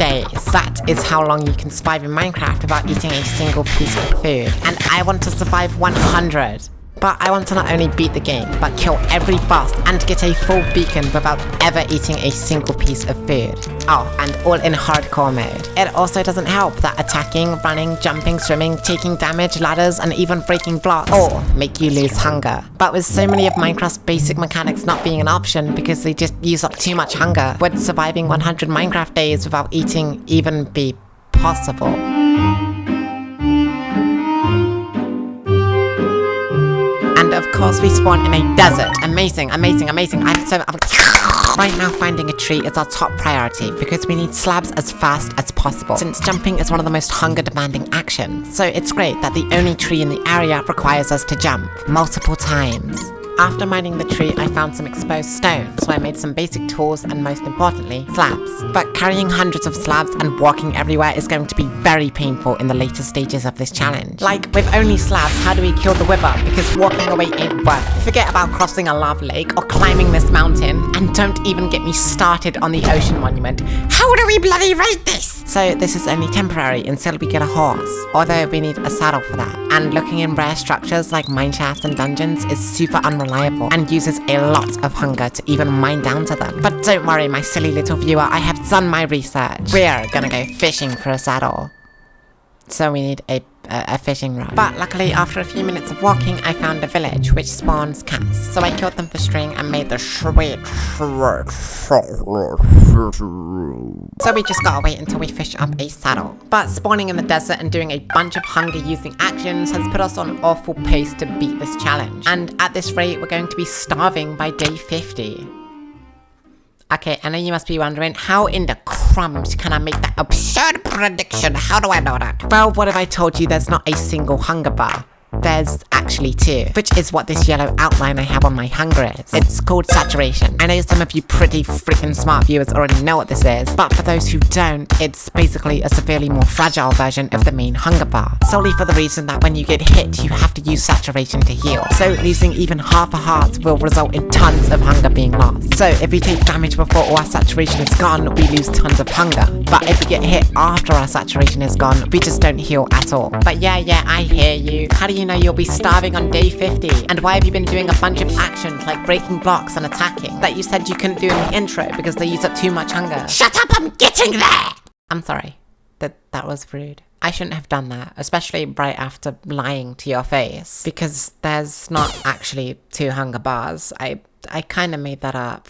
days. That is how long you can survive in Minecraft without eating a single piece of food. And I want to survive 100. But I want to not only beat the game, but kill every boss and get a full beacon without ever eating a single piece of food. Oh, and all in hardcore mode. It also doesn't help that attacking, running, jumping, swimming, taking damage, ladders, and even breaking blocks all make you lose hunger. But with so many of Minecraft's basic mechanics not being an option because they just use up too much hunger, would surviving 100 Minecraft days without eating even be possible? And of course we spawn in a desert. Amazing, amazing, amazing. Right now finding a tree is our top priority because we need slabs as fast as possible, since jumping is one of the most hunger demanding actions. So it's great that the only tree in the area requires us to jump multiple times. After mining the tree, I found some exposed stone, so I made some basic tools and most importantly, slabs. But carrying hundreds of slabs and walking everywhere is going to be very painful in the later stages of this challenge. Like, with only slabs, how do we kill the wither? Because walking away ain't work. Forget about crossing a lava lake or climbing this mountain, and don't even get me started on the ocean monument. How do we bloody rate this? So this is only temporary until we get a horse, although we need a saddle for that. And looking in rare structures like mineshafts and dungeons is super unreliable and uses a lot of hunger to even mine down to them. But don't worry, my silly little viewer, I have done my research. We're gonna go fishing for a saddle. So we need a fishing rod. But luckily, after a few minutes of walking, I found a village which spawns cats. So I killed them for string and made the sweet. So we just gotta wait until we fish up a saddle. But spawning in the desert and doing a bunch of hunger-using actions has put us on an awful pace to beat this challenge. And at this rate, we're going to be starving by day 50. Okay, I know you must be wondering, how in the crumbs can I make that absurd prediction? How do I know that? Well, what if I told you there's not a single hunger bar? There's actually two, which is what this yellow outline I have on my hunger is. It's called saturation. I know some of you pretty freaking smart viewers already know what this is, but for those who don't, it's basically a severely more fragile version of the main hunger bar, solely for the reason that when you get hit, you have to use saturation to heal. So losing even half a heart will result in tons of hunger being lost. So if we take damage before all our saturation is gone, we lose tons of hunger. But if we get hit after our saturation is gone, we just don't heal at all. But yeah, I hear you. How do you know you'll be starving on day 50? And why have you been doing a bunch of actions like breaking blocks and attacking that you said you couldn't do in the intro because they use up too much hunger? Shut up, I'm getting there! I'm sorry. That was rude. I shouldn't have done that, especially right after lying to your face, because there's not actually two hunger bars. I kinda made that up.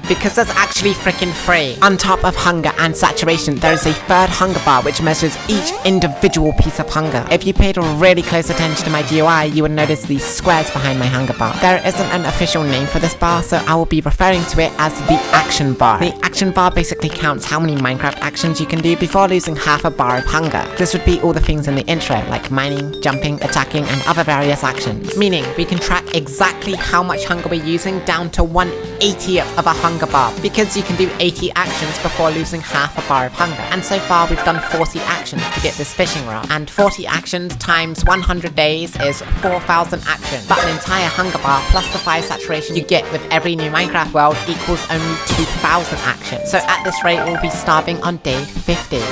Because there's actually freaking 3. On top of hunger and saturation, there is a third hunger bar which measures each individual piece of hunger. If you paid really close attention to my GUI, you would notice these squares behind my hunger bar. There isn't an official name for this bar, so I will be referring to it as the action bar. The action bar basically counts how many Minecraft actions you can do before losing half a bar of hunger. This would be all the things in the intro, like mining, jumping, attacking, and other various actions. Meaning, we can track exactly how much hunger we're using down to 1/80th of a hunger bar, because you can do 80 actions before losing half a bar of hunger. And so far we've done 40 actions to get this fishing rod, and 40 actions times 100 days is 4,000 actions. But an entire hunger bar plus the 5 saturation you get with every new Minecraft world equals only 2,000 actions. So at this rate we'll be starving on day 50.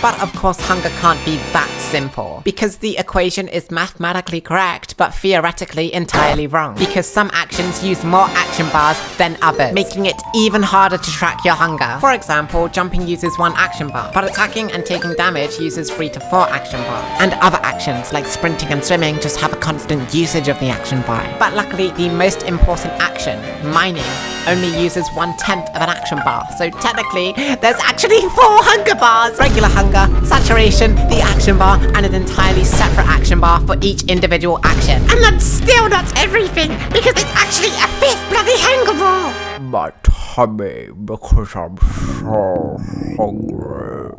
But of course hunger can't be that simple, because the equation is mathematically correct but theoretically entirely wrong, because some actions use more action bars than others, making it even harder to track your hunger. For example, jumping uses 1 action bar, but attacking and taking damage uses 3 to 4 action bars. And other actions like sprinting and swimming just have a constant usage of the action bar. But luckily the most important action, mining, only uses 1/10 of an action bar, so technically there's actually 4 hunger bars: regular hunger, saturation, the action bar, and an entirely separate action bar for each individual action. And that's still not everything, because it's actually a 5th bloody hunger bar! My tummy, because I'm so hungry.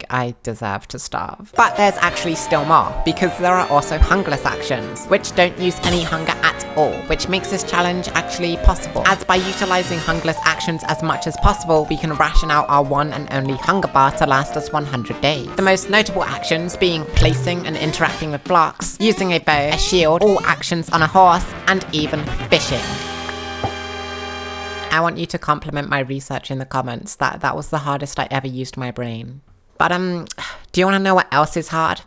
I deserve to starve. But there's actually still more, because there are also hungerless actions, which don't use any hunger at all, which makes this challenge actually possible, as by utilizing hungerless actions as much as possible, we can ration out our one and only hunger bar to last us 100 days. The most notable actions being placing and interacting with blocks, using a bow, a shield, all actions on a horse, and even fishing. I want you to compliment my research in the comments. That was the hardest I ever used my brain. But do you want to know what else is hard?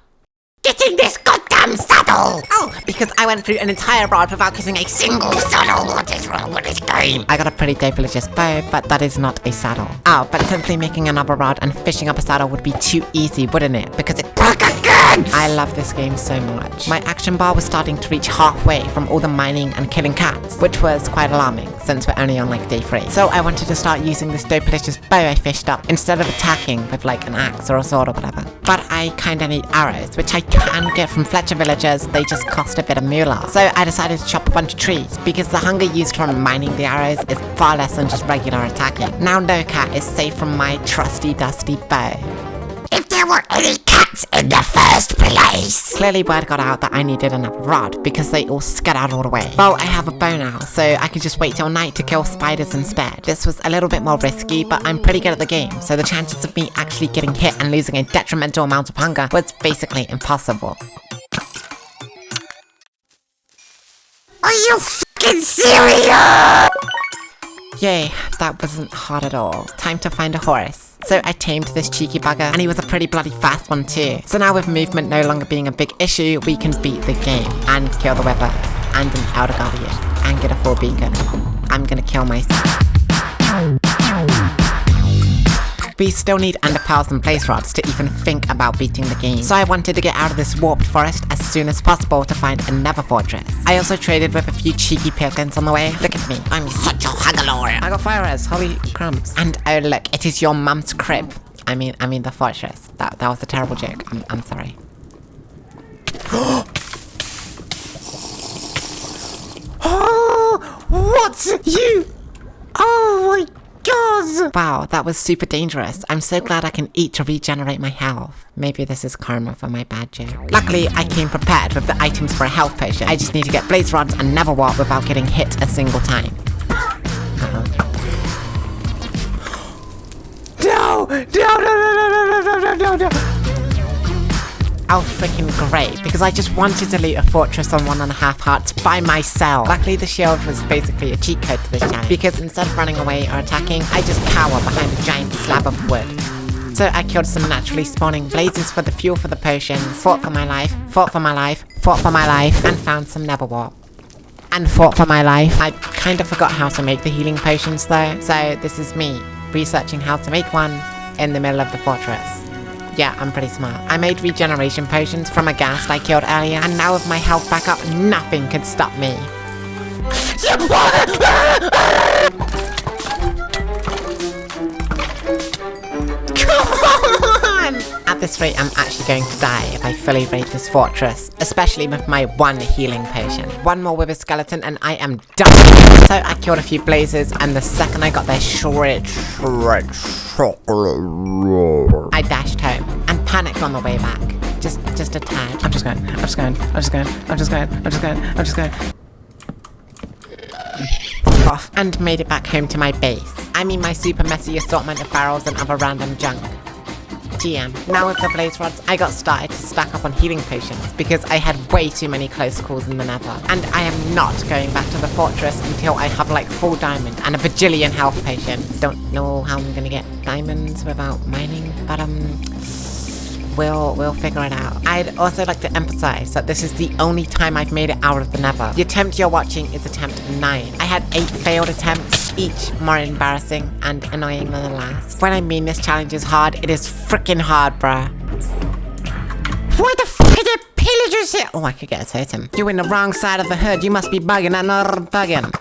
Getting this goddamn saddle! Oh, because I went through an entire rod without getting a single saddle. What is wrong with this game? I got a pretty delicious bow, but that is not a saddle. Oh, but simply making another rod and fishing up a saddle would be too easy, wouldn't it? Because it broke again! I love this game so much. My action bar was starting to reach halfway from all the mining and killing cats, which was quite alarming since we're only on like day 3. So I wanted to start using this delicious bow I fished up instead of attacking with like an axe or a sword or whatever. But I kinda need arrows, which I can get from Fletcher villagers. They just cost a bit of moolah. So I decided to chop a bunch of trees because the hunger used from mining the arrows is far less than just regular attacking. Now no cat is safe from my trusty dusty bow. If there were any cats in the first place! Clearly word got out that I needed another rod because they all skedaddled away. Well, I have a bow now, so I could just wait till night to kill spiders instead. This was a little bit more risky, but I'm pretty good at the game, so the chances of me actually getting hit and losing a detrimental amount of hunger was basically impossible. Are you fucking serious? Yay, that wasn't hard at all. Time to find a horse. So I tamed this cheeky bugger, and he was a pretty bloody fast one too. So now with movement no longer being a big issue, we can beat the game, and kill the weather, and an outer guardian, and get a full beacon. I'm gonna kill myself. We still need ender pearls and blaze rods to even think about beating the game. So I wanted to get out of this warped forest as soon as possible to find a nether fortress. I also traded with a few cheeky pilgrims on the way. Look at me, I'm such a huggalore. I got fire res, holy crumbs. And oh look, it is your mum's crib. I mean the fortress. That was a terrible joke. I'm sorry. Oh, what? You? Oh my God! Wow, that was super dangerous. I'm so glad I can eat to regenerate my health. Maybe this is karma for my bad joke. Luckily, I came prepared with the items for a health potion. I just need to get blaze rods and never warp without getting hit a single time. No! Oh, freaking great, because I just wanted to loot a fortress on 1.5 hearts by myself. Luckily, the shield was basically a cheat code to this challenge, because instead of running away or attacking, I just cower behind a giant slab of wood. So I killed some naturally spawning blazes for the fuel for the potions, fought for my life, fought for my life, fought for my life, and found some nether warp. And fought for my life. I kind of forgot how to make the healing potions though, so this is me researching how to make one in the middle of the fortress. Yeah, I'm pretty smart. I made regeneration potions from a ghast I killed earlier, and now with my health back up, nothing could stop me. Come on! At this rate, I'm actually going to die if I fully raid this fortress, especially with my one healing potion. One more with a skeleton and I am done. So I killed a few blazes, and the second I got their shred chocolate, I dashed home and panicked on the way back. Just a tad. I'm just going. Off and made it back home to my base. I mean my super messy assortment of barrels and other random junk. GM. Now with the blaze rods, I got started to stack up on healing potions because I had way too many close calls in the nether. And I am not going back to the fortress until I have like full diamond and a bajillion health potions. Don't know how I'm gonna get diamonds without mining, but we'll figure it out. I'd also like to emphasize that this is the only time I've made it out of the nether. The attempt you're watching is attempt 9. I had 8 failed attempts, each more embarrassing and annoying than the last. When I mean this challenge is hard, it is freaking hard, bruh. Why the fuck are there pillagers here? Oh, I could get a totem. You're in the wrong side of the hood. You must be bugging and not bugging.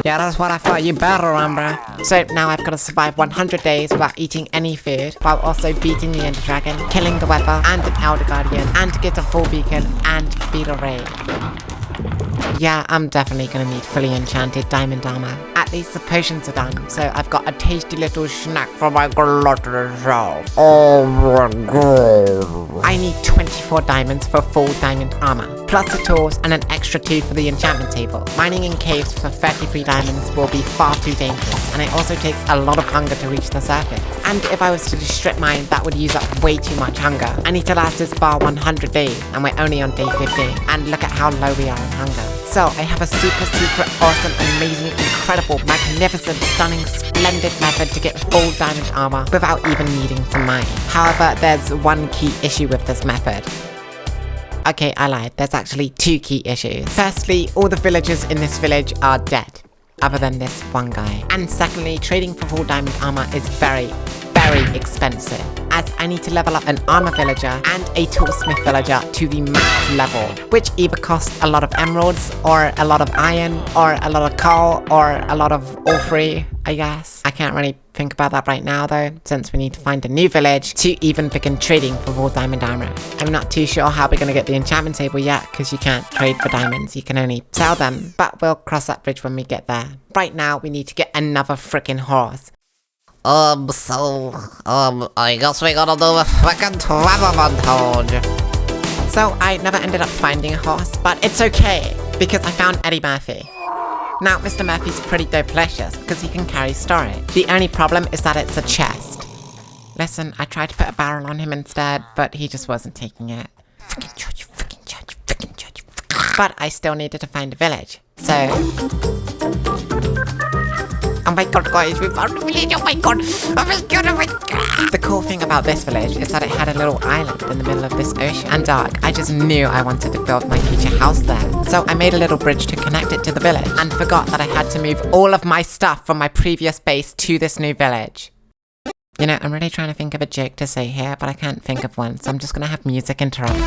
Yeah, that's what I thought. You better run, bruh. So now I've got to survive 100 days without eating any food, while also beating the Ender Dragon, killing the Weather and an Elder Guardian, and get a full beacon and beat a raid. Yeah, I'm definitely gonna need fully enchanted diamond armor. At least the potions are done, so I've got a tasty little snack for my gluttonous self. Oh my god. I need 24 diamonds for full diamond armor, plus the tools and an extra 2 for the enchantment table. Mining in caves for 33 diamonds will be far too dangerous, and it also takes a lot of hunger to reach the surface. And if I was to just strip mine, that would use up way too much hunger. I need to last this bar 100 days, and we're only on day 15. And look at how low we are on hunger. So I have a super secret, awesome, amazing, incredible, magnificent, stunning, splendid method to get full diamond armor without even needing to mine. However, there's one key issue with this method. Okay, I lied. There's actually two key issues. Firstly, all the villagers in this village are dead, other than this one guy. And secondly, trading for full diamond armor is very expensive, as I need to level up an armor villager and a toolsmith villager to the max level, which either costs a lot of emeralds, or a lot of iron, or a lot of coal, or a lot of all three, I guess. I can't really think about that right now though, since we need to find a new village to even begin trading for full diamond armor. I'm not too sure how we're gonna get the enchantment table yet, because you can't trade for diamonds, you can only sell them, but we'll cross that bridge when we get there. Right now, we need to get another freaking horse. I guess we gotta do a freaking travel montage. So I never ended up finding a horse, but it's okay, because I found Eddie Murphy. Now, Mr. Murphy's pretty delicious, because he can carry storage. The only problem is that it's a chest. Listen, I tried to put a barrel on him instead, but he just wasn't taking it. Freaking judge. But I still needed to find a village, so... Oh my god, guys, we found a village, oh my god! The cool thing about this village is that it had a little island in the middle of this ocean and dark. I just knew I wanted to build my future house there. So I made a little bridge to connect it to the village and forgot that I had to move all of my stuff from my previous base to this new village. You know, I'm really trying to think of a joke to say here, but I can't think of one, so I'm just gonna have music interrupt.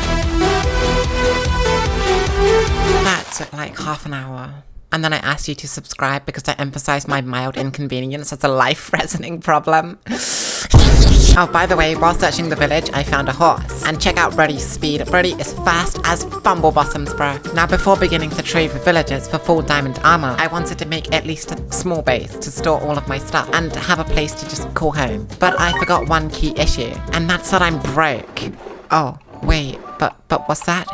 That took like half an hour. And then I asked you to subscribe because I emphasized my mild inconvenience as a life-threatening problem. Oh, by the way, while searching the village, I found a horse. And check out Brody's speed. Brody is fast as fumble bottoms, bro. Now, before beginning to trade with villagers for full diamond armor, I wanted to make at least a small base to store all of my stuff and have a place to just call home. But I forgot one key issue, and that's that I'm broke. Oh, wait, but what's that?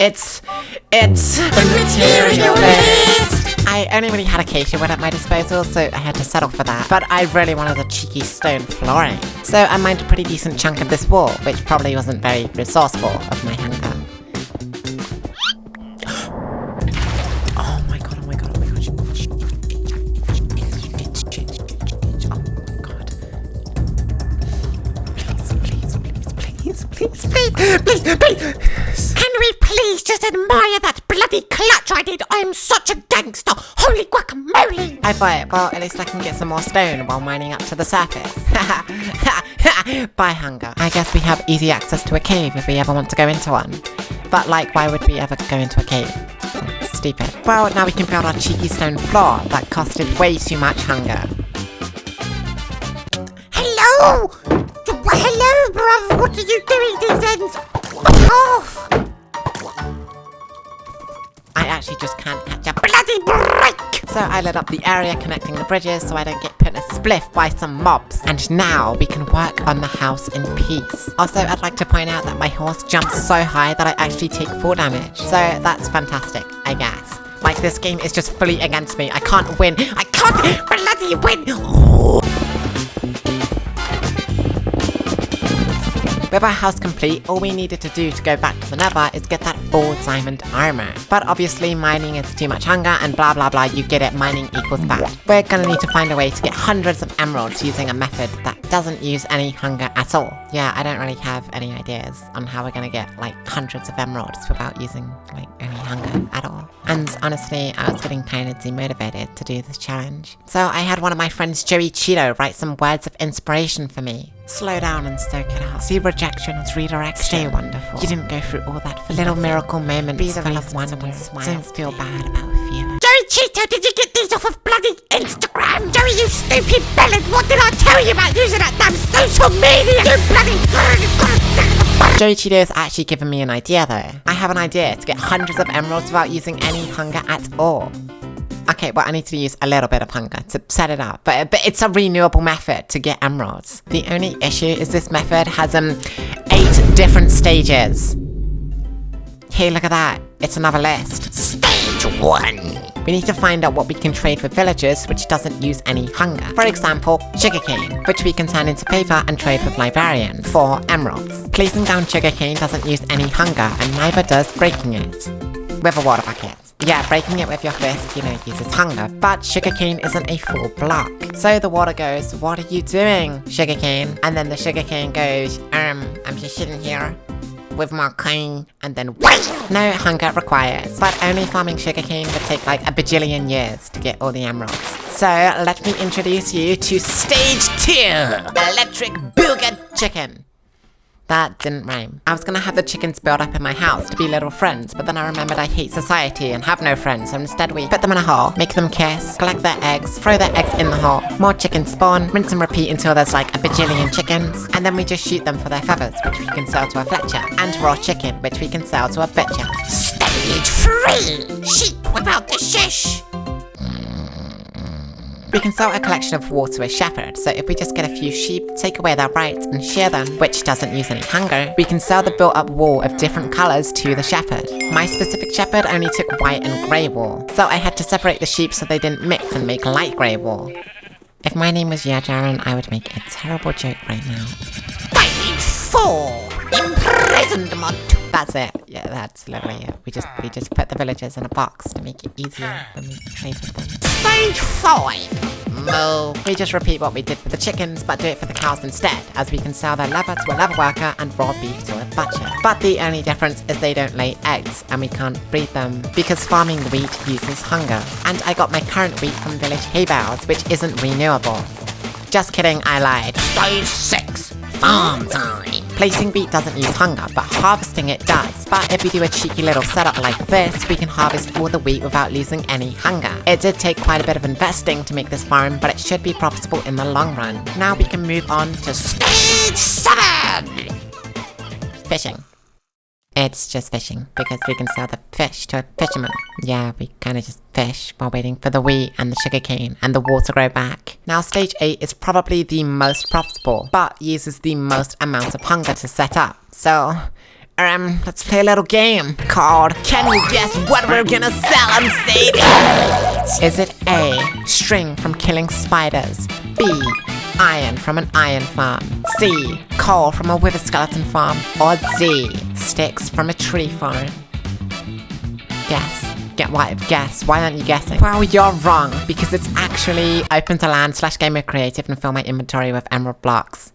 It's the materialist! I only really had acacia wood at my disposal, so I had to settle for that. But I really wanted a cheeky stone flooring. So I mined a pretty decent chunk of this wall, which probably wasn't very resourceful of my hunger. Oh my god. Please. Can we please just admire that bloody clutch I did? I'm such a gangster. Holy guacamole. I thought, well, at least I can get some more stone while mining up to the surface. Bye, hunger. I guess we have easy access to a cave if we ever want to go into one. But like, why would we ever go into a cave? That's stupid. Well, now we can build our cheeky stone floor that costed way too much hunger. Hello! Hello, bruv! What are you doing these ends? Off! I actually just can't catch a bloody break! So I lit up the area connecting the bridges so I don't get put in a spliff by some mobs. And now we can work on the house in peace. Also, I'd like to point out that my horse jumps so high that I actually take 4 damage. So that's fantastic, I guess. Like, this game is just fully against me. I can't win. I can't bloody win! With our house complete, all we needed to do to go back to the nether is get that full diamond armor. But obviously mining is too much hunger and blah blah blah, you get it, mining equals bad. We're gonna need to find a way to get hundreds of emeralds using a method that doesn't use any hunger at all. Yeah, I don't really have any ideas on how we're gonna get like hundreds of emeralds without using like any hunger at all. And honestly, I was getting kind of demotivated to do this challenge. So I had one of my friends, Joey Cheeto, write some words of inspiration for me. Slow down and stoke it out. See rejection as redirection. Stay wonderful. You didn't go through all that for little miracle moments. Be full of wonder. Don't feel bad about feeling. Joey Cheeto, did you get these off of bloody Instagram? Joey, you stupid bellend! What did I tell you about using that damn social media? You bloody... Joey Cheeto has actually given me an idea though. I have an idea to get hundreds of emeralds without using any hunger at all. Okay, well, I need to use a little bit of hunger to set it up, but it's a renewable method to get emeralds. The only issue is this method has 8 different stages. Hey, look at that. It's another list. Stage 1. We need to find out what we can trade with villagers which doesn't use any hunger. For example, sugarcane, which we can turn into paper and trade with librarians for emeralds. Placing down sugarcane doesn't use any hunger, and neither does breaking it with a water bucket. Yeah, breaking it with your fist, uses hunger, but sugarcane isn't a full block. So the water goes, what are you doing, sugarcane? And then the sugarcane goes, I'm just sitting here with my cane, and then wait! No hunger required, but only farming sugarcane would take like a bajillion years to get all the emeralds. So let me introduce you to stage 2, electric booger chicken. That didn't rhyme. I was gonna have the chickens build up in my house to be little friends, but then I remembered I hate society and have no friends, so instead we put them in a hole, make them kiss, collect their eggs, throw their eggs in the hole, more chickens spawn, rinse and repeat until there's like a bajillion chickens, and then we just shoot them for their feathers, which we can sell to a fletcher, and raw chicken, which we can sell to a butcher. Stage 3. Sheep without the shish. We can sell a collection of wool to a shepherd, so if we just get a few sheep, take away their rights and shear them, which doesn't use any hunger, we can sell the built up wool of different colours to the shepherd. My specific shepherd only took white and grey wool, so I had to separate the sheep so they didn't mix and make light grey wool. If my name was Yajaran, I would make a terrible joke right now. Stage 4. Imprisonment. That's it. Yeah, that's literally it. We just put the villagers in a box to make it easier when we trade with them. Stage 5. Moo. We just repeat what we did for the chickens, but do it for the cows instead, as we can sell their leather to a leather worker and raw beef to a butcher. But the only difference is they don't lay eggs, and we can't breed them, because farming wheat uses hunger. And I got my current wheat from village hay bales, which isn't renewable. Just kidding, I lied. Stage 6. Farm time. Placing wheat doesn't use hunger, but harvesting it does. But if we do a cheeky little setup like this, we can harvest all the wheat without losing any hunger. It did take quite a bit of investing to make this farm, but it should be profitable in the long run. Now we can move on to Stage 7. fishing. It's just fishing, because we can sell the fish to a fisherman. Yeah, we kinda just fish while waiting for the wheat and the sugarcane and the wool to grow back. Now stage 8 is probably the most profitable, but uses the most amount of hunger to set up. So, let's play a little game called Can You Guess What We're Gonna Sell on Stage 8? Is it A, string from killing spiders, B, iron from an iron farm, C, coal from a wither skeleton farm, or D, sticks from a tree farm? Guess. Guess. Why aren't you guessing? Well, you're wrong, because it's actually open to land / gamer creative and fill my inventory with emerald blocks.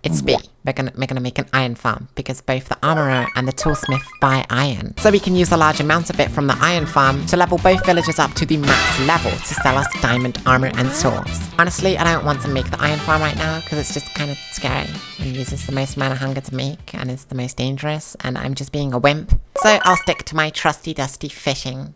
It's B. We're gonna make an iron farm, because both the armorer and the toolsmith buy iron. So we can use a large amount of it from the iron farm to level both villagers up to the max level to sell us diamond armor and swords. Honestly, I don't want to make the iron farm right now, because it's just kind of scary and uses the most amount of hunger to make, and is the most dangerous, and I'm just being a wimp. So I'll stick to my trusty dusty fishing.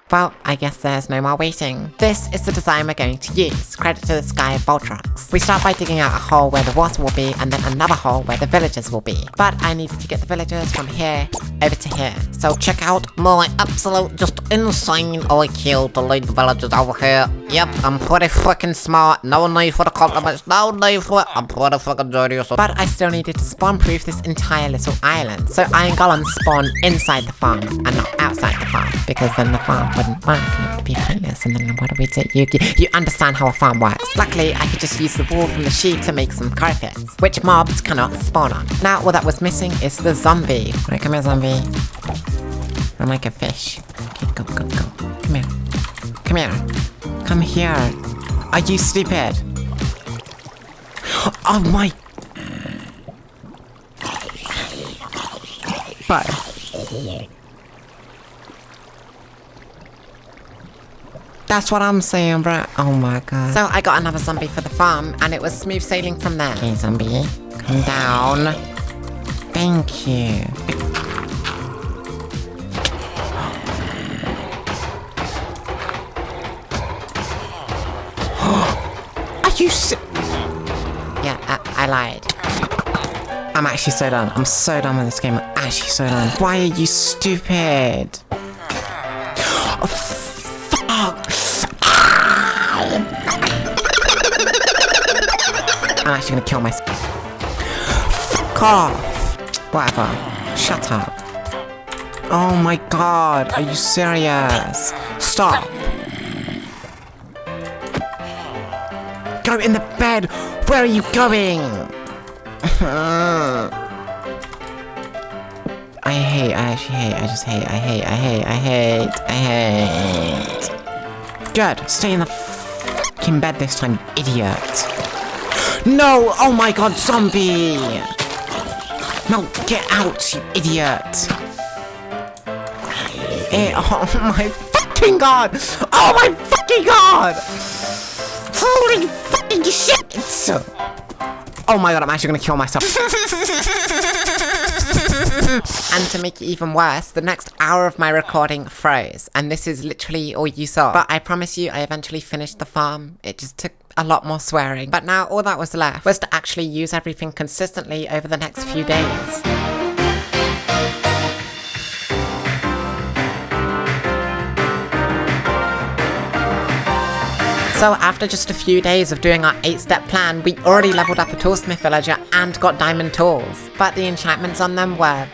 Well, I guess there's no more waiting. This is the design we're going to use. Credit to this guy, Boltrox. We start by digging out a hole where the water will be, and then another hole where the villagers will be. But I needed to get the villagers from here over to here. So check out My absolute just insane IQ to lead the villagers over here. Yep, I'm pretty freaking smart. No need for the compliments. No need for it. I'm pretty freaking genius. But I still needed to spawn-proof this entire little island. So iron golems spawn inside the farm and not outside the farm, because then the farm wouldn't work and it would be pointless, and then what do we do? You understand how a farm works. Luckily, I could just use the wool from the sheep to make some carpets, which mobs cannot spawn on. Now, all that was missing is the zombie. Right, come here, zombie. I'm like a fish. Okay, go. Come here. Come here. Are you stupid? Oh my... But... That's what I'm saying, bro. Oh my god. So I got another zombie for the farm, and it was smooth sailing from there. Okay, zombie. Come down. Thank you. Are you Yeah, I lied. I'm actually so done. I'm so done with this game. I'm actually so done. Why are you stupid? Oh, fuck. I'm actually gonna kill myself. Fuck off. Whatever. Shut up. Oh my god. Are you serious? Stop. Go in the bed. Where are you going? hate. Good, stay in the fucking bed this time, idiot. No, oh my god, zombie! No, get out, you idiot. Oh my fucking god! Oh my fucking god! Holy fucking shit! Oh my god, I'm actually gonna kill myself. And to make it even worse, the next hour of my recording froze, and this is literally all you saw. But I promise you, I eventually finished the farm. It just took a lot more swearing. But now all that was left was to actually use everything consistently over the next few days. So after just a few days of doing our 8-step plan, we already leveled up a toolsmith villager and got diamond tools. But the enchantments on them were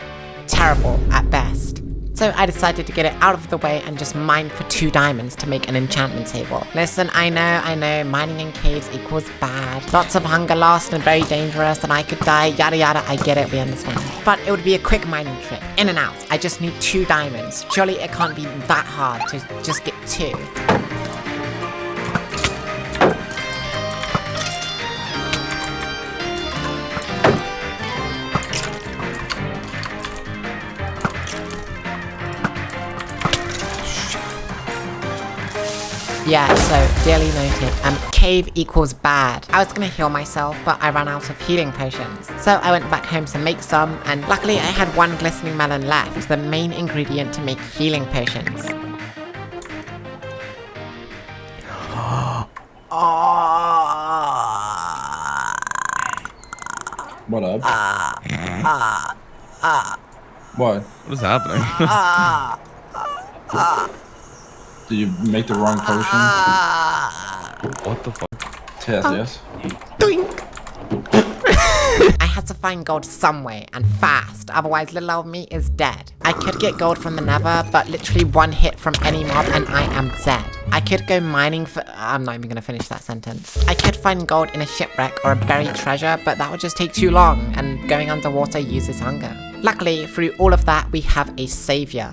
terrible at best. So I decided to get it out of the way and just mine for 2 diamonds to make an enchantment table. Listen, I know, mining in caves equals bad. Lots of hunger lost and very dangerous and I could die, yada yada, I get it, we understand. But it would be a quick mining trip, in and out. I just need 2 diamonds. Surely it can't be that hard to just get 2. Yeah, so, dearly noted, cave equals bad. I was gonna heal myself, but I ran out of healing potions. So I went back home to make some, and luckily I had 1 glistening melon left, the main ingredient to make healing potions. What up? What? What is happening? Did you make the wrong potion? What the fuck? Yes. Doink! I had to find gold some way, and fast, otherwise little old me is dead. I could get gold from the nether, but literally 1 hit from any mob and I am dead. I could go mining for— I'm not even gonna finish that sentence. I could find gold in a shipwreck or a buried treasure, but that would just take too long, and going underwater uses hunger. Luckily, through all of that, we have a savior.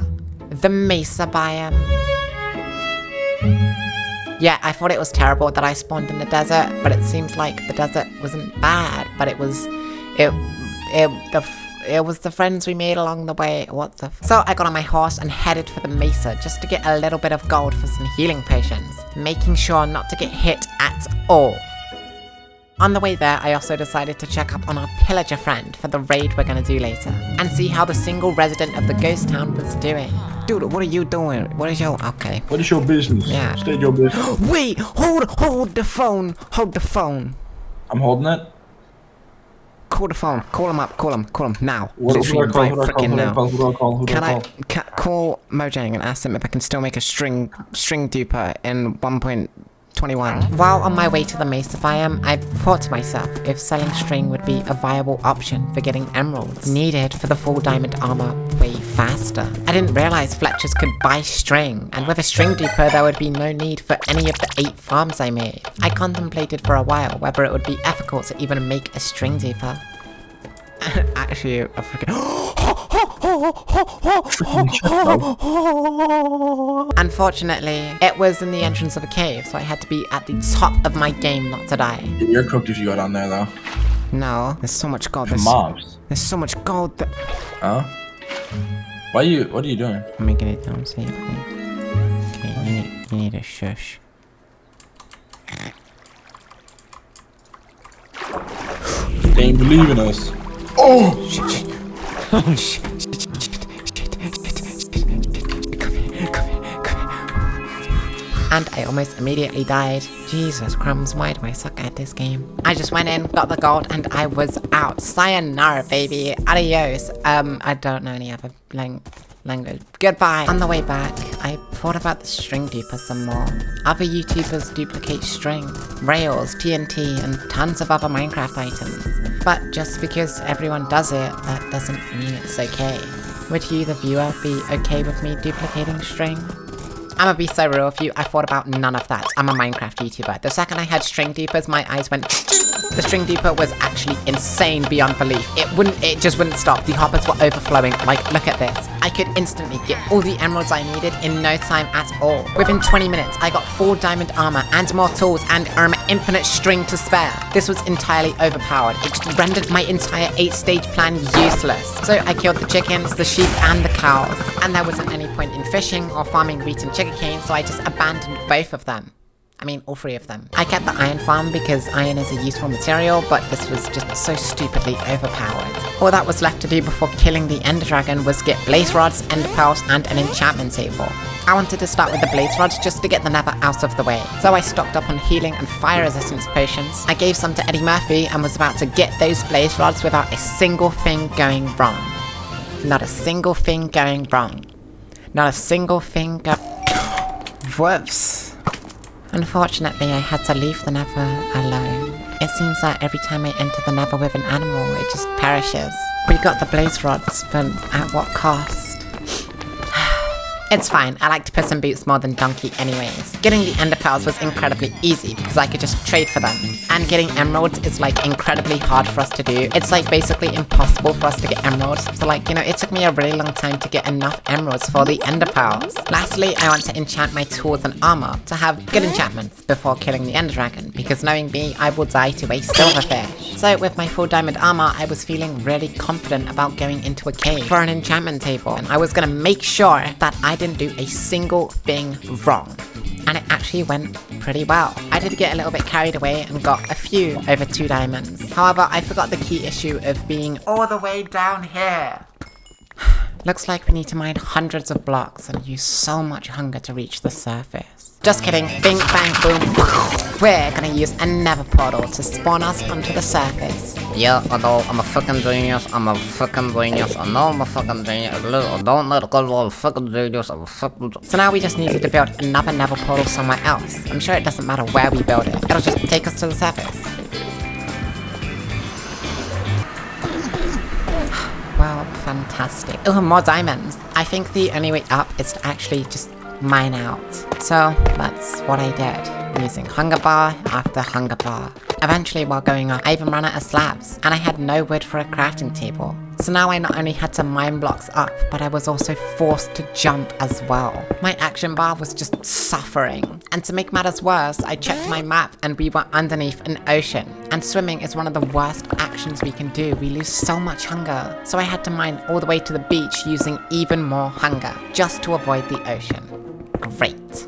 The Mesa biome. Yeah, I thought it was terrible that I spawned in the desert, but it seems like the desert wasn't bad, but it was the friends we made along the way. So I got on my horse and headed for the mesa just to get a little bit of gold for some healing potions, making sure not to get hit at all. On the way there, I also decided to check up on our pillager friend for the raid we're gonna do later, and see how the single resident of the ghost town was doing. Dude, what are you doing? What is your— okay. What is your business? Yeah. State your business. Wait, hold the phone. Hold the phone. I'm holding it. Call the phone. Call him up. Call him now. What do I call? Who do I call? Can I call Mojang and ask him if I can still make a string duper in 1.21? While on my way to the Mesa biome, I thought to myself if selling string would be a viable option for getting emeralds needed for the full diamond armor way faster. I didn't realize Fletchers could buy string, and with a string duper there would be no need for any of the 8 farms I made. I contemplated for a while whether it would be ethical to even make a string duper. Actually, I forget. Unfortunately, it was in the entrance of a cave, so I had to be at the top of my game not to die. You're cooked if you go down there, though. No, there's so much gold. Mobs. There's so much gold that— Huh? What are you doing? I'm making it down safely. Okay, you need a shush. They ain't believe in us. Oh! Shit. Come here. And I almost immediately died. Jesus crumbs, why do I suck at this game? I just went in, got the gold, and I was out. Sayonara, baby. Adios. I don't know any other language. Goodbye. On the way back, I thought about the string duper some more. Other YouTubers duplicate string, rails, TNT, and tons of other Minecraft items. But just because everyone does it, that doesn't mean it's okay. Would you, the viewer, be okay with me duplicating string? I'ma be so real with you, I thought about none of that. I'm a Minecraft YouTuber. The second I had string deepers, my eyes went The string deeper was actually insane beyond belief. It just wouldn't stop. The hoppers were overflowing. Like, look at this. I could instantly get all the emeralds I needed in no time at all. Within 20 minutes, I got 4 diamond armor and more tools and infinite string to spare. This was entirely overpowered. It just rendered my entire 8-stage plan useless. So I killed the chickens, the sheep, and the cows. And there wasn't any point in fishing or farming wheat and sugarcane, so I just abandoned both of them. I mean, all 3 of them. I kept the iron farm because iron is a useful material, but this was just so stupidly overpowered. All that was left to do before killing the ender dragon was get blaze rods, ender pearls, and an enchantment table. I wanted to start with the blaze rods just to get the nether out of the way, so I stocked up on healing and fire resistance potions. I gave some to Eddie Murphy and was about to get those blaze rods without a single thing going wrong. Not a single thing going wrong. Not a single thing Whoops. Unfortunately, I had to leave the nether alone. It seems that every time I enter the nether with an animal, it just perishes. We got the blaze rods, but at what cost? It's fine, I like to Puss in Boots more than Donkey anyways. Getting the ender pearls was incredibly easy because I could just trade for them. And getting emeralds is like incredibly hard for us to do. It's like basically impossible for us to get emeralds. So like, you know, it took me a really long time to get enough emeralds for the ender pearls. Lastly, I want to enchant my tools and armor to have good enchantments before killing the ender dragon, because knowing me, I will die to a silverfish. So with my full diamond armor, I was feeling really confident about going into a cave for an enchantment table. And I was gonna make sure that I didn't do a single thing wrong. And it actually went pretty well. I did get a little bit carried away and got a few over 2 diamonds. However, I forgot the key issue of being all the way down here. Looks like we need to mine hundreds of blocks and use so much hunger to reach the surface. Just kidding. Bing, bang, boom. We're gonna use a nether portal to spawn us onto the surface. Yeah, I know, I'm a fucking genius, I know I'm a fucking genius, don't let it go, I'm a fucking genius, I'm a fucking... So now we just needed to build another nether portal somewhere else. I'm sure it doesn't matter where we build it, it'll just take us to the surface. Well, fantastic. Oh, more diamonds. I think the only way up is to actually just mine out. So that's what I did, using hunger bar after hunger bar. Eventually, while going up, I even ran out of slabs, and I had no wood for a crafting table. So now I not only had to mine blocks up, but I was also forced to jump as well. My action bar was just suffering. And to make matters worse, I checked my map and we were underneath an ocean. And swimming is one of the worst actions we can do. We lose so much hunger. So I had to mine all the way to the beach using even more hunger, just to avoid the ocean. Great.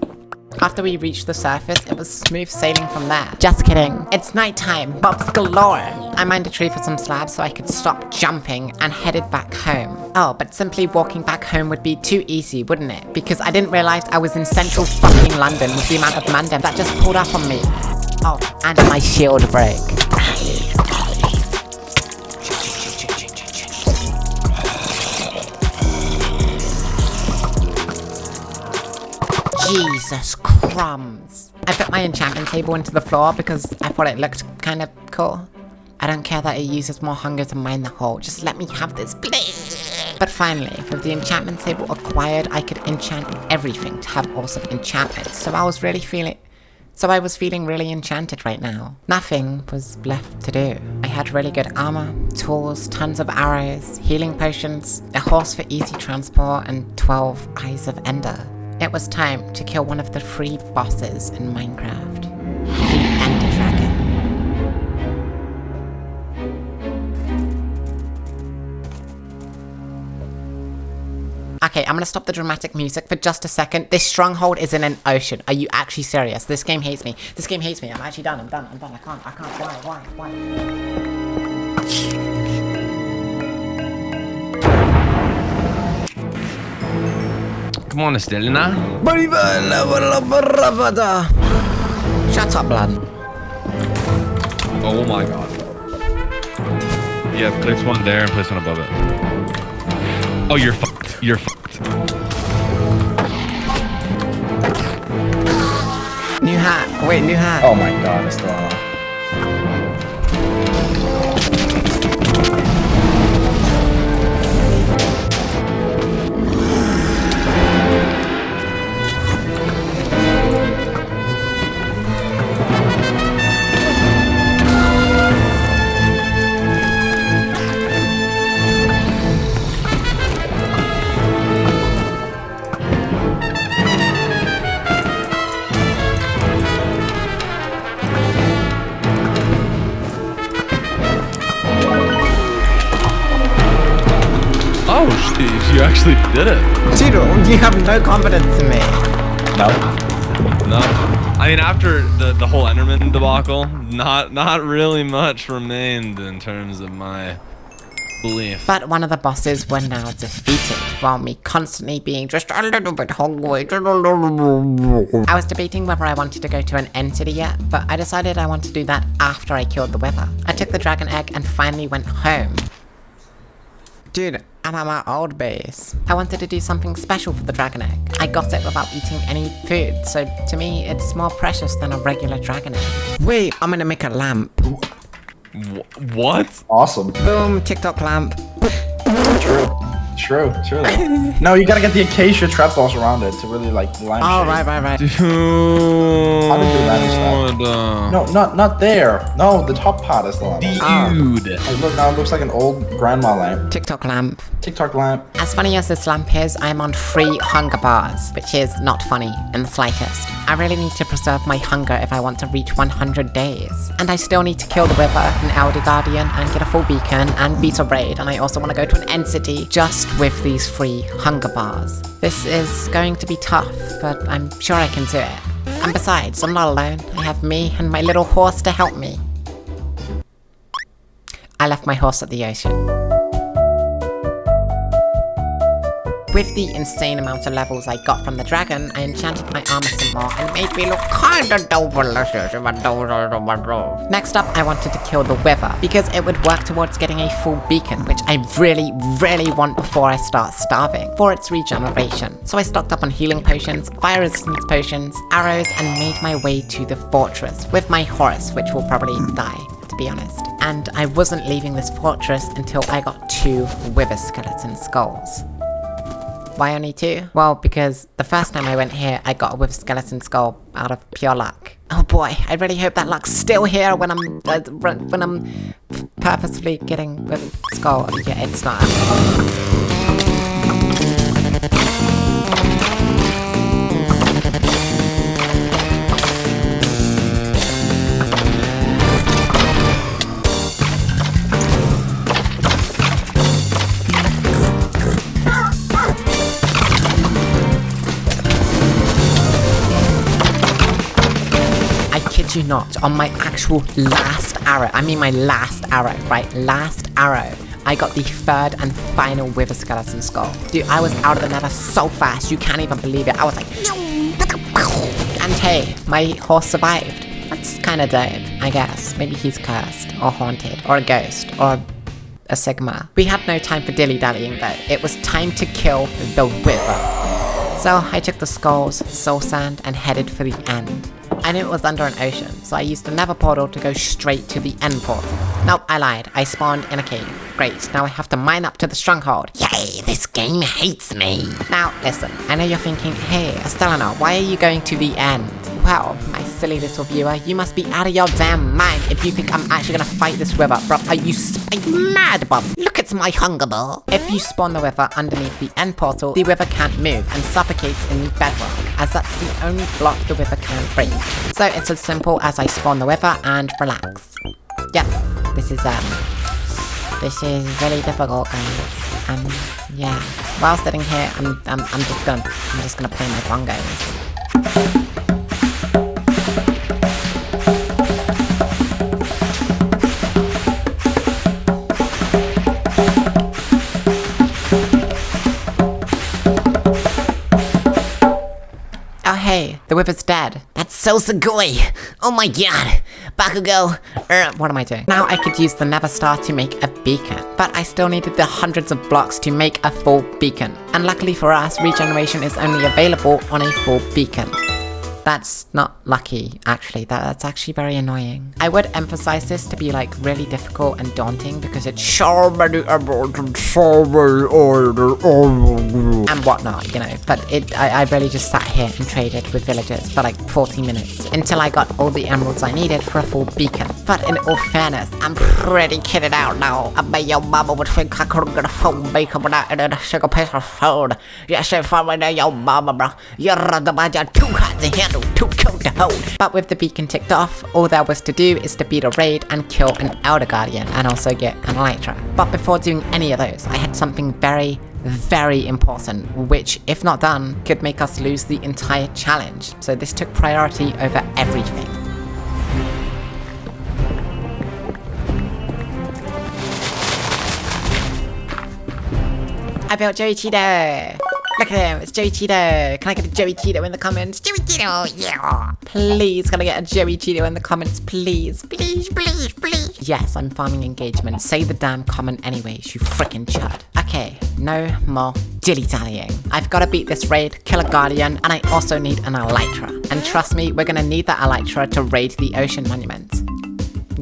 After we reached the surface, it was smooth sailing from there. Just kidding. It's nighttime. Bobs galore. I mined a tree for some slabs so I could stop jumping and headed back home. Oh, but simply walking back home would be too easy, wouldn't it? Because I didn't realize I was in central fucking London with the amount of mandem that just pulled up on me. Oh, and my shield broke. Jesus crumbs. I put my enchantment table into the floor because I thought it looked kind of cool. I don't care that it uses more hunger to mine the hole, just let me have this, please. But finally, with the enchantment table acquired, I could enchant everything to have awesome enchantments, so I was feeling really enchanted right now. Nothing was left to do. I had really good armor, tools, tons of arrows, healing potions, a horse for easy transport, and 12 eyes of ender. It was time to kill one of the 3 bosses in Minecraft. The Ender Dragon. Okay, I'm gonna stop the dramatic music for just a second. This stronghold is in an ocean. Are you actually serious? This game hates me. This game hates me. I'm actually done. I'm done. I can't. Why? Come on, Astelena. Shut up, blood. Oh my god. Yeah, place one there and place one above it. Oh, you're fucked. You're fucked. New hat. Wait, new hat. Oh my god, Astelena. you actually did it. Dude, you have no confidence in me. No. No. I mean, after the whole Enderman debacle, not really much remained in terms of my belief. But one of the bosses were now defeated, while me constantly being just a little bit hungry. I was debating whether I wanted to go to an entity yet, but I decided I want to do that after I killed the wither. I took the dragon egg and finally went home. Dude, I'm at my old base. I wanted to do something special for the dragon egg. I got it without eating any food, so to me, it's more precious than a regular dragon egg. Wait, I'm gonna make a lamp. What? Awesome. Boom, TikTok lamp. True. Though. No, you gotta get the acacia trapdoors around it to really like the line Oh, shape. right. Dude. How did you manage that? No, not there. No, the top part is the lamp. Dude. Like, look, now it looks like an old grandma lamp. TikTok lamp. TikTok lamp. As funny as this lamp is, I'm on 3 hunger bars, which is not funny in the slightest. I really need to preserve my hunger if I want to reach 100 days. And I still need to kill the wither, an elder guardian, and get a full beacon, and beat a raid, and I also want to go to an end city just with these 3 hunger bars. This is going to be tough, but I'm sure I can do it. And besides, I'm not alone. I have me and my little horse to help me. I left my horse at the ocean. With the insane amount of levels I got from the dragon, I enchanted my armor some more and made me look kinda delicious. Next up, I wanted to kill the wither, because it would work towards getting a full beacon, which I really want before I start starving, for its regeneration. So I stocked up on healing potions, fire resistance potions, arrows, and made my way to the fortress, with my horse, which will probably die, to be honest. And I wasn't leaving this fortress until I got 2 wither skeleton skulls. Why only 2? Well, because the first time I went here, I got a wither skeleton skull out of pure luck. Oh boy, I really hope that luck's still here when I'm purposefully getting wither skull. Yeah, it's not. You not, on my actual last arrow, right, last arrow, I got the 3rd and final wither skeleton skull. Dude, I was out of the nether so fast, you can't even believe it. I was like, and hey, my horse survived. That's kinda dope, I guess. Maybe he's cursed, or haunted, or a ghost, or a sigma. We had no time for dilly-dallying though. It was time to kill the wither. So I took the skulls, soul sand, and headed for the end. I knew it was under an ocean, so I used the nether portal to go straight to the end portal. Nope, I lied. I spawned in a cave. Great, now I have to mine up to the stronghold. Yay, this game hates me. Now, listen, I know you're thinking, hey, Astelena, why are you going to the end? Well, my silly little viewer, you must be out of your damn mind if you think I'm actually gonna fight this wither, bruv. Are you mad, bruv? Look at my hunger bar. If you spawn the wither underneath the end portal, the wither can't move and suffocates in the bedrock, as that's the only block the wither can't break. So it's as simple as I spawn the wither and relax. Yep, this is really difficult, guys. Yeah. While sitting here, I'm just gonna play my bongos. Oh hey, the wither's dead. That's so sugoi. Oh my god. Bakugo. What am I doing? Now I could use the nether star to make a beacon, but I still needed the hundreds of blocks to make a full beacon. And luckily for us, regeneration is only available on a full beacon. That's not lucky, actually. That's actually very annoying. I would emphasize this to be like really difficult and daunting because it's so many emeralds and so many oil and whatnot, you know. But I really just sat here and traded with villagers for like 40 minutes until I got all the emeralds I needed for a full beacon. But in all fairness, I'm pretty kitted out now. I bet your mama would think I couldn't get a full beacon without eating a single piece of food. Yes, if I were your mama, bro, you're the man, you're too hot to handle. Too cold to hold. But with the beacon ticked off, all there was to do is to beat a raid and kill an Elder Guardian and also get an Elytra. But before doing any of those, I had something very, very important, which, if not done, could make us lose the entire challenge. So this took priority over everything. I built Joey Cheeto! Look at him, it's Joey Cheeto! Can I get a Joey Cheeto in the comments? Joey Cheeto, yeah! Please, can I get a Joey Cheeto in the comments, please? Please, please, please! Yes, I'm farming engagement. Say the damn comment anyways, you frickin' chud. Okay, no more dilly-dallying. I've gotta beat this raid, kill a guardian, and I also need an elytra. And trust me, we're gonna need that elytra to raid the ocean monument.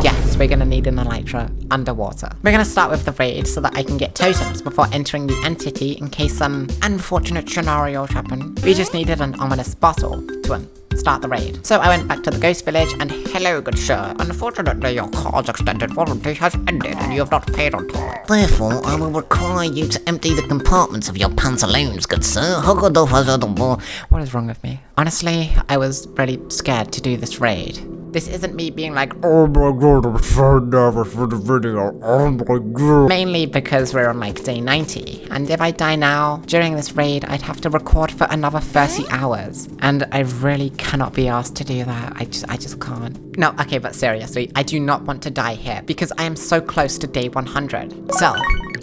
Yes, we're gonna need an elytra underwater. We're gonna start with the raid so that I can get totems before entering the entity in case some unfortunate scenarios happen. We just needed an ominous bottle to start the raid. So I went back to the ghost village and hello good sir, unfortunately your card's extended warranty has ended and you have not paid on time. Therefore, I will require you to empty the compartments of your pantaloons, good sir. What is wrong with me? Honestly, I was really scared to do this raid. This isn't me being like, Oh my god, I'm so nervous for the video. Oh my god. mainly because we're on like day 90, and if I die now, during this raid, I'd have to record for another 30 hours, and I really cannot be asked to do that. I just can't. No, okay, but seriously, I do not want to die here, because I am so close to day 100. So,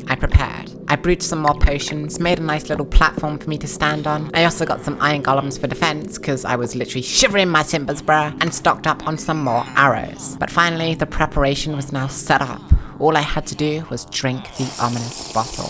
I prepared. I brewed some more potions, made a nice little platform for me to stand on. I also got some iron golems for defense, because I was literally shivering my timbers, bruh, and stocked up on some more arrows. But finally, the preparation was now set up. All I had to do was drink the ominous bottle.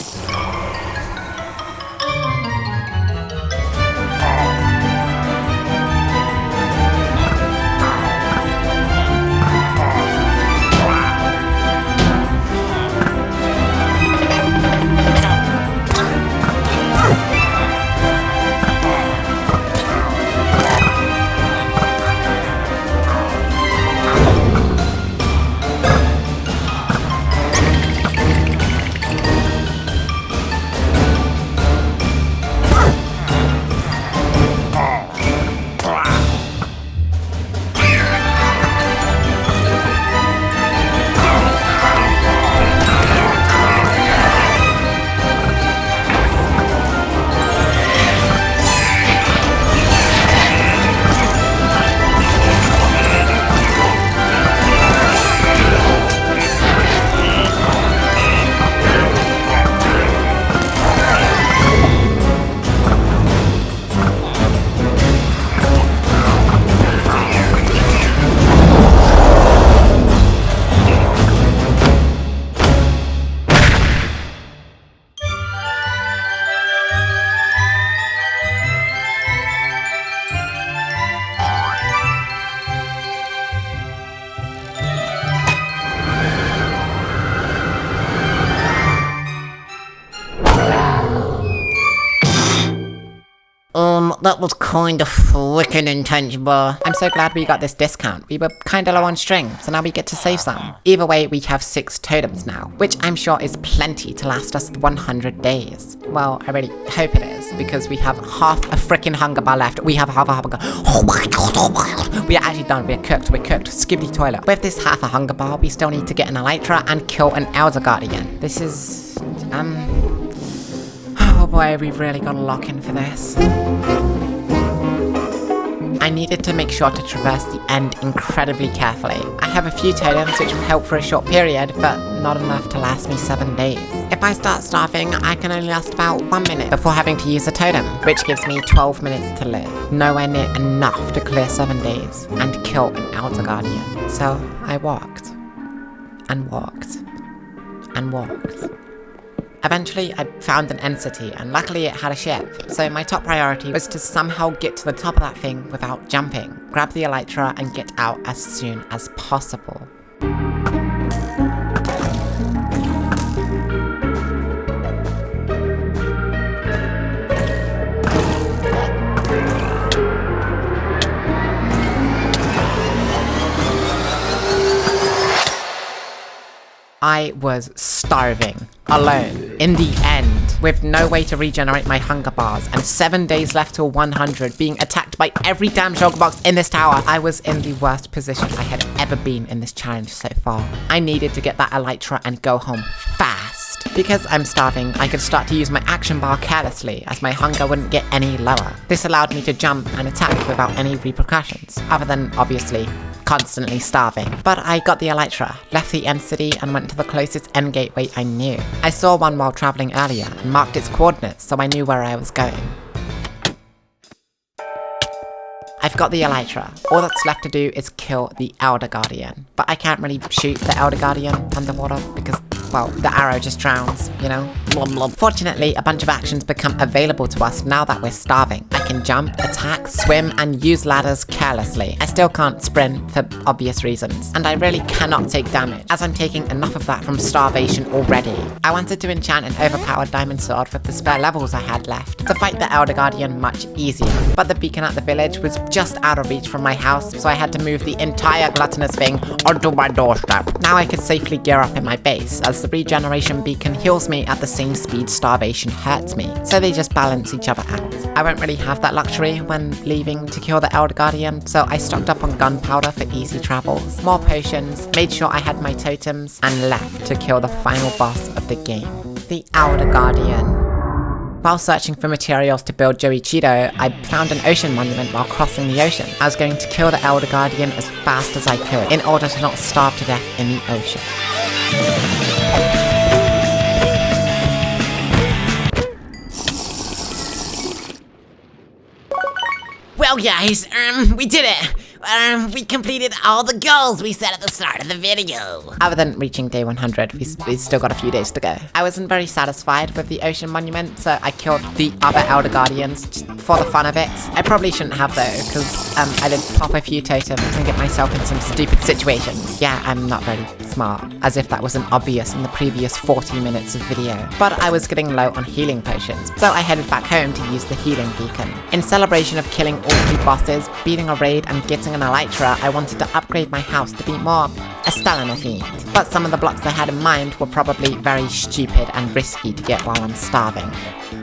That was kinda frickin' intense, bruh. I'm so glad we got this discount. We were kinda low on string, so now we get to save some. Either way, we have 6 totems now, which I'm sure is plenty to last us 100 days. Well, I really hope it is, because we have half a frickin' hunger bar left. We have half a hunger. Oh my god. We are actually done. We're cooked. Skibbity toilet. With this half a hunger bar, we still need to get an elytra and kill an elder guardian. This is, oh boy, we've really got to lock in for this. I needed to make sure to traverse the end incredibly carefully. I have a few totems which will help for a short period, but not enough to last me 7 days. If I start starving, I can only last about 1 minute before having to use a totem, which gives me 12 minutes to live. Nowhere near enough to clear 7 days and kill an elder guardian. So I walked, and walked, and walked. Eventually, I found an entity, and luckily it had a ship, so my top priority was to somehow get to the top of that thing without jumping, grab the elytra, and get out as soon as possible. I was starving, alone, in the end, with no way to regenerate my hunger bars, and 7 days left till 100, being attacked by every damn shulker box in this tower. I was in the worst position I had ever been in this challenge so far. I needed to get that elytra and go home fast. Because I'm starving, I could start to use my action bar carelessly, as my hunger wouldn't get any lower. This allowed me to jump and attack without any repercussions, other than, obviously, constantly starving. But I got the elytra, left the end city, and went to the closest end gateway I knew. I saw one while traveling earlier, and marked its coordinates so I knew where I was going. I've got the elytra. All that's left to do is kill the Elder Guardian. But I can't really shoot the Elder Guardian underwater because, well, the arrow just drowns, you know? Blub blub. Fortunately, a bunch of actions become available to us now that we're starving. I can jump, attack, swim, and use ladders carelessly. I still can't sprint for obvious reasons, and I really cannot take damage, as I'm taking enough of that from starvation already. I wanted to enchant an overpowered diamond sword with the spare levels I had left, to fight the Elder Guardian much easier. But the beacon at the village was just out of reach from my house, so I had to move the entire gluttonous thing onto my doorstep. Now I could safely gear up in my base, as the regeneration beacon heals me at the same speed starvation hurts me, so they just balance each other out. I won't really have that luxury when leaving to kill the Elder Guardian, so I stocked up on gunpowder for easy travels, more potions, made sure I had my totems, and left to kill the final boss of the game, the Elder Guardian. While searching for materials to build Joey Cheeto, I found an ocean monument while crossing the ocean. I was going to kill the Elder Guardian as fast as I could, in order to not starve to death in the ocean. Well guys, we did it! We completed all the goals we set at the start of the video. Other than reaching day 100, we've still got a few days to go. I wasn't very satisfied with the ocean monument, so I killed the other Elder Guardians just for the fun of it. I probably shouldn't have though, because I did pop a few totems and get myself in some stupid situations. Yeah, I'm not very smart, as if that wasn't obvious in the previous 40 minutes of video. But I was getting low on healing potions, so I headed back home to use the healing beacon. In celebration of killing all 3 bosses, beating a raid, and getting an elytra, I wanted to upgrade my house to be more Astelena themed. But some of the blocks I had in mind were probably very stupid and risky to get while I'm starving.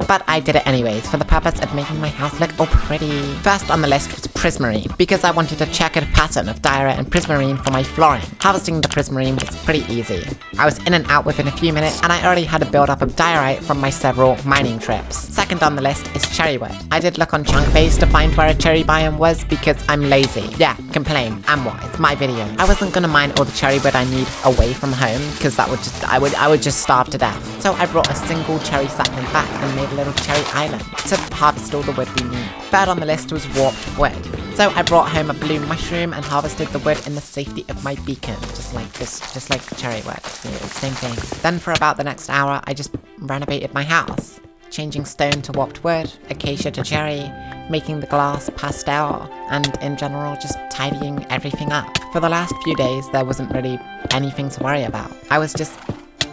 But I did it anyways, for the purpose of making my house look all pretty. First on the list was prismarine, because I wanted a checkered pattern of diorite and prismarine for my flooring. Harvesting the prismarine was pretty easy. I was in and out within a few minutes, and I already had a build up of diorite from my several mining trips. Second on the list is cherrywood. I did look on Chunkbase to find where a cherry biome was because I'm lazy. Yeah, complain, I'm wise, my video. I wasn't gonna mine all the cherrywood I need away from home, because that would just, I would just starve to death. So I brought a single cherry sapling back and made a little cherry island to harvest all the wood we need. Third on the list was warped wood. So I brought home a blue mushroom and harvested the wood in the safety of my beacon, just like the cherry wood. Yeah, same thing. Then for about the next hour, I just renovated my house, changing stone to warped wood, acacia to cherry, making the glass pastel, and in general just tidying everything up. For the last few days, there wasn't really anything to worry about. I was just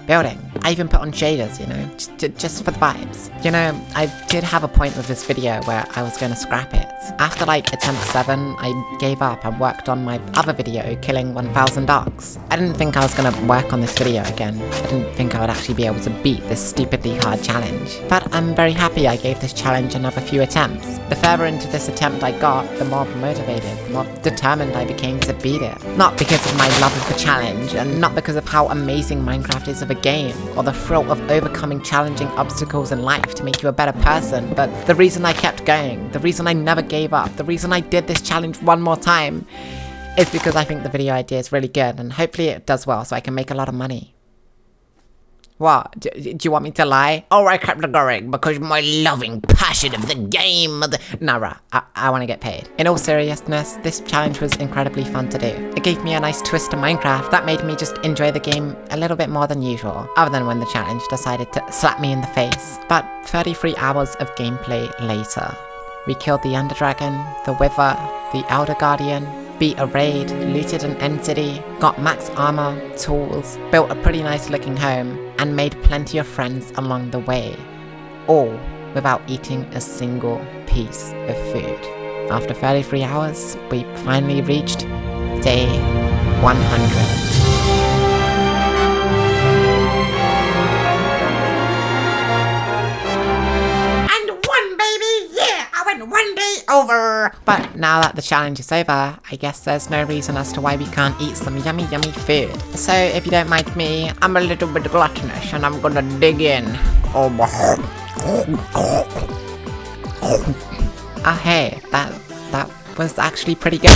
building. I even put on shaders, you know, just for the vibes. You know, I did have a point with this video where I was going to scrap it. After like attempt 7, I gave up and worked on my other video, killing 1,000 dogs. I didn't think I was going to work on this video again. I didn't think I would actually be able to beat this stupidly hard challenge. But I'm very happy I gave this challenge another few attempts. The further into this attempt I got, the more motivated, the more determined I became to beat it. Not because of my love of the challenge, and not because of how amazing Minecraft is of a game, or the thrill of overcoming challenging obstacles in life to make you a better person, but the reason I kept going, the reason I never gave up, the reason I did this challenge one more time, is because I think the video idea is really good, and hopefully it does well so I can make a lot of money. What? Do you want me to lie? Oh, I kept going because my loving passion of the game. Nah, I want to get paid. In all seriousness, this challenge was incredibly fun to do. It gave me a nice twist to Minecraft that made me just enjoy the game a little bit more than usual, other than when the challenge decided to slap me in the face. But 33 hours of gameplay later, we killed the Ender Dragon, the Wither, the Elder Guardian, beat a raid, looted an end city, got max armor, tools, built a pretty nice looking home, and made plenty of friends along the way. All without eating a single piece of food. After 33 hours, we finally reached day 100. one day over. But now that the challenge is over, I guess there's no reason as to why we can't eat some yummy, yummy food. So if you don't mind me, I'm a little bit gluttonous and I'm gonna dig in. Oh my. Oh hey, that was actually pretty good.